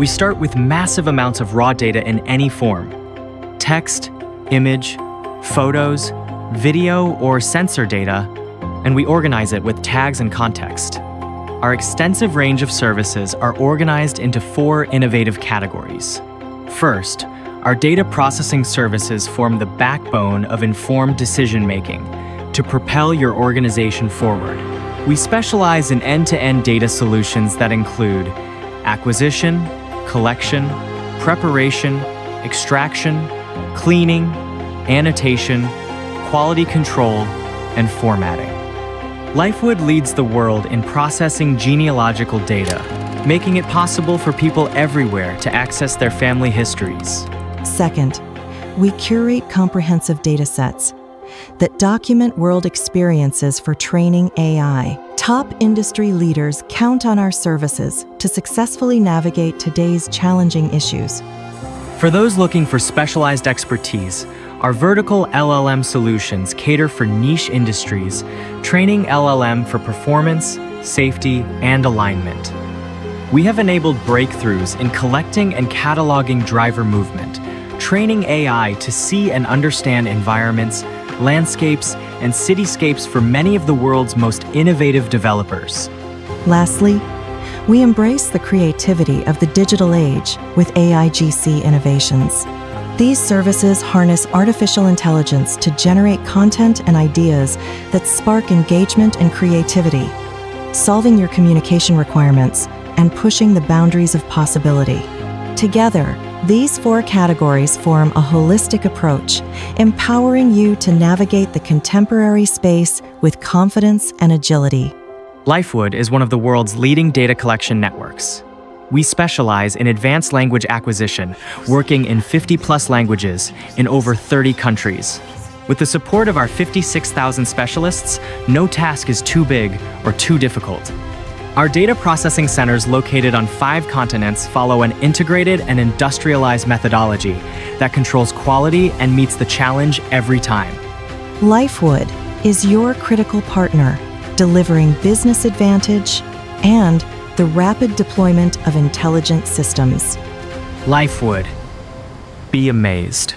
We start with massive amounts of raw data in any form: text, image, photos, video, or sensor data, and we organize it with tags and context. Our extensive range of services are organized into 4 innovative categories. First, our data processing services form the backbone of informed decision-making to propel your organization forward. We specialize in end-to-end data solutions that include acquisition, collection, preparation, extraction, cleaning, annotation, quality control, and formatting. Lifewood leads the world in processing genealogical data, making it possible for people everywhere to access their family histories. Second, we curate comprehensive datasets that document world experiences for training AI. Top industry leaders count on our services to successfully navigate today's challenging issues. For those looking for specialized expertise, our vertical LLM solutions cater for niche industries, training LLM for performance, safety, and alignment. We have enabled breakthroughs in collecting and cataloging driver movement, training AI to see and understand environments, landscapes, and cityscapes for many of the world's most innovative developers. Lastly, we embrace the creativity of the digital age with AIGC innovations. These services harness artificial intelligence to generate content and ideas that spark engagement and creativity, solving your communication requirements and pushing the boundaries of possibility. Together, these 4 categories form a holistic approach, empowering you to navigate the contemporary space with confidence and agility. Lifewood is one of the world's leading data collection networks. We specialize in advanced language acquisition, working in 50+ languages in over 30 countries. With the support of our 56,000 specialists, no task is too big or too difficult. Our data processing centers located on 5 continents follow an integrated and industrialized methodology that controls quality and meets the challenge every time. Lifewood is your critical partner, delivering business advantage and the rapid deployment of intelligent systems. Lifewood. Be amazed.